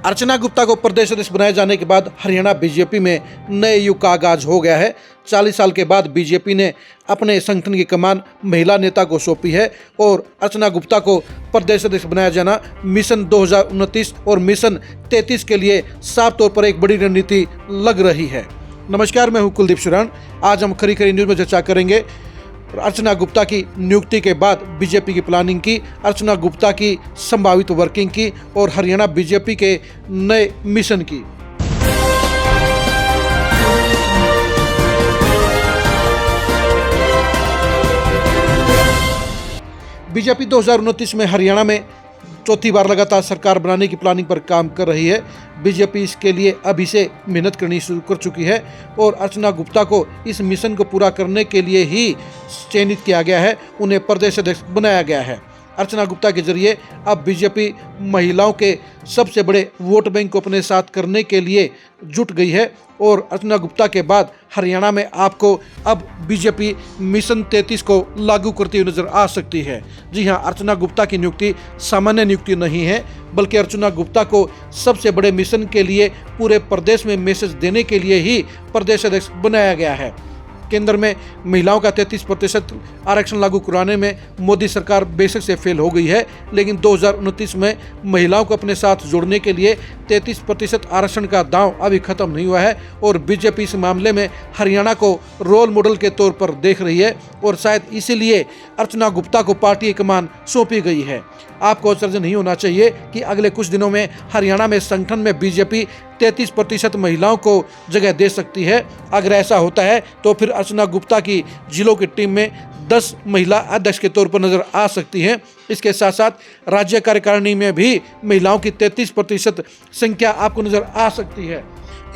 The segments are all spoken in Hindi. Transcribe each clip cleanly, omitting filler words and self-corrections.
अर्चना गुप्ता को प्रदेश अध्यक्ष बनाए जाने के बाद हरियाणा बीजेपी में नए युग का आगाज हो गया है। 40 साल के बाद बीजेपी ने अपने संगठन की कमान महिला नेता को सौंपी है और अर्चना गुप्ता को प्रदेश अध्यक्ष बनाया जाना मिशन 2029 और मिशन 33 के लिए साफ तौर पर एक बड़ी रणनीति लग रही है। नमस्कार, मैं हूं कुलदीप शुरान। आज हम खरी खरी न्यूज़ में चर्चा करेंगे अर्चना गुप्ता की नियुक्ति के बाद बीजेपी की प्लानिंग की, अर्चना गुप्ता की संभावित वर्किंग की और हरियाणा बीजेपी के नए मिशन की। बीजेपी 2029 में हरियाणा में चौथी बार लगातार सरकार बनाने की प्लानिंग पर काम कर रही है। बीजेपी इसके लिए अभी से मेहनत करनी शुरू कर चुकी है और अर्चना गुप्ता को इस मिशन को पूरा करने के लिए ही चयनित किया गया है, उन्हें प्रदेश अध्यक्ष बनाया गया है। अर्चना गुप्ता के जरिए अब बीजेपी महिलाओं के सबसे बड़े वोट बैंक को अपने साथ करने के लिए जुट गई है और अर्चना गुप्ता के बाद हरियाणा में आपको अब बीजेपी मिशन 33 को लागू करती हुई नजर आ सकती है। जी हां, अर्चना गुप्ता की नियुक्ति सामान्य नियुक्ति नहीं है, बल्कि अर्चना गुप्ता को सबसे बड़े मिशन के लिए पूरे प्रदेश में मैसेज देने के लिए ही प्रदेश अध्यक्ष बनाया गया है। केंद्र में महिलाओं का 33% आरक्षण लागू कराने में मोदी सरकार बेशक से फेल हो गई है, लेकिन 2029 में महिलाओं को अपने साथ जोड़ने के लिए 33% आरक्षण का दांव अभी खत्म नहीं हुआ है और बीजेपी इस मामले में हरियाणा को रोल मॉडल के तौर पर देख रही है और शायद इसीलिए अर्चना गुप्ता को पार्टी कमान सौंपी गई है। आपको आश्चर्य नहीं होना चाहिए कि अगले कुछ दिनों में हरियाणा में संगठन में बीजेपी 33% महिलाओं को जगह दे सकती है। अगर ऐसा होता है तो फिर अर्चना गुप्ता की जिलों की टीम में 10 महिला अध्यक्ष के तौर पर नजर आ सकती हैं। इसके साथ साथ राज्य कार्यकारिणी में भी महिलाओं की 33% संख्या आपको नजर आ सकती है।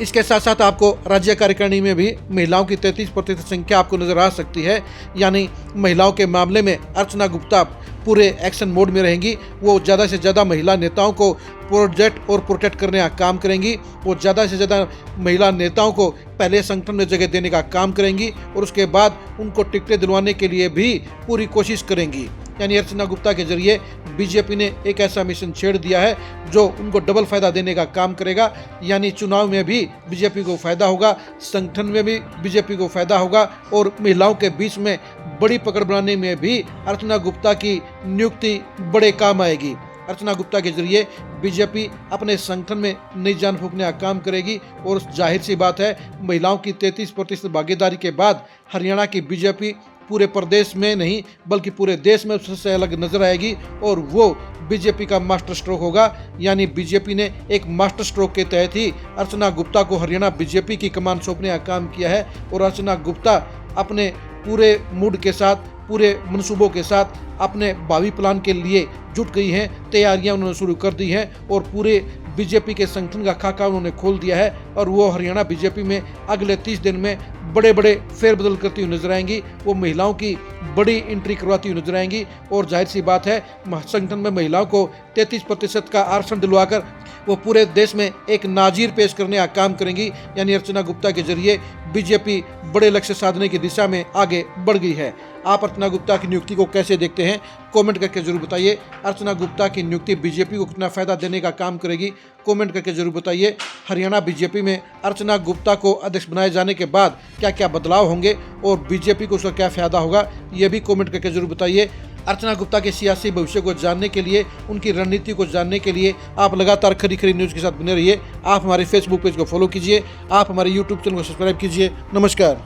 इसके साथ साथ आपको राज्य कार्यकारिणी में भी महिलाओं की 33% संख्या आपको नजर आ सकती है। यानी महिलाओं के मामले में अर्चना गुप्ता पूरे एक्शन मोड में रहेंगी। वो ज़्यादा से ज़्यादा महिला नेताओं को प्रोजेक्ट और प्रोटेक्ट करने का काम करेंगी। वो ज़्यादा से ज़्यादा महिला नेताओं को पहले संगठन में जगह देने का काम करेंगी और उसके बाद उनको टिकटें दिलवाने के लिए भी पूरी कोशिश करेंगी। यानी अर्चना गुप्ता के जरिए बीजेपी ने एक ऐसा मिशन छेड़ दिया है जो उनको डबल फायदा देने का काम करेगा। यानी चुनाव में भी बीजेपी को फायदा होगा, संगठन में भी बीजेपी को फायदा होगा और महिलाओं के बीच में बड़ी पकड़ बनाने में भी अर्चना गुप्ता की नियुक्ति बड़े काम आएगी। अर्चना गुप्ता के जरिए बीजेपी अपने संगठन में नई जान फूंकने का काम करेगी और जाहिर सी बात है, महिलाओं की 33% भागीदारी के बाद हरियाणा की बीजेपी पूरे प्रदेश में नहीं बल्कि पूरे देश में सबसे अलग नजर आएगी और वो बीजेपी का मास्टर स्ट्रोक होगा। यानी बीजेपी ने एक मास्टर स्ट्रोक के तहत ही अर्चना गुप्ता को हरियाणा बीजेपी की कमान सौंपने का काम किया है और अर्चना गुप्ता अपने पूरे मूड के साथ, पूरे मनसूबों के साथ अपने भावी प्लान के लिए जुट गई हैं। तैयारियां उन्होंने शुरू कर दी हैं और पूरे बीजेपी के संगठन का खाका उन्होंने खोल दिया है और वो हरियाणा बीजेपी में अगले 30 दिन में बड़े बड़े फेरबदल करती हुई नजर आएंगी। वो महिलाओं की बड़ी एंट्री करवाती हुई नजर आएंगी और जाहिर सी बात है, संगठन में महिलाओं को 33% का आरक्षण दिलवाकर वो पूरे देश में एक नाजीर पेश करने का काम करेंगी। यानी अर्चना गुप्ता के जरिए बीजेपी बड़े लक्ष्य साधने की दिशा में आगे बढ़ गई है। आप अर्चना गुप्ता की नियुक्ति को कैसे देखते हैं, कमेंट करके जरूर बताइए। अर्चना गुप्ता की नियुक्ति बीजेपी को कितना फायदा देने का काम करेगी, कमेंट करके जरूर बताइए। हरियाणा बीजेपी में अर्चना गुप्ता को अध्यक्ष बनाए जाने के बाद क्या क्या बदलाव होंगे और बीजेपी को उसका क्या फायदा होगा, ये भी कमेंट करके जरूर बताइए। अर्चना गुप्ता के सियासी भविष्य को जानने के लिए, उनकी रणनीति को जानने के लिए आप लगातार खरी खरी न्यूज़ के साथ बने रहिए। आप हमारे फेसबुक पेज को फॉलो कीजिए, आप हमारे यूट्यूब चैनल को सब्सक्राइब कीजिए। नमस्कार।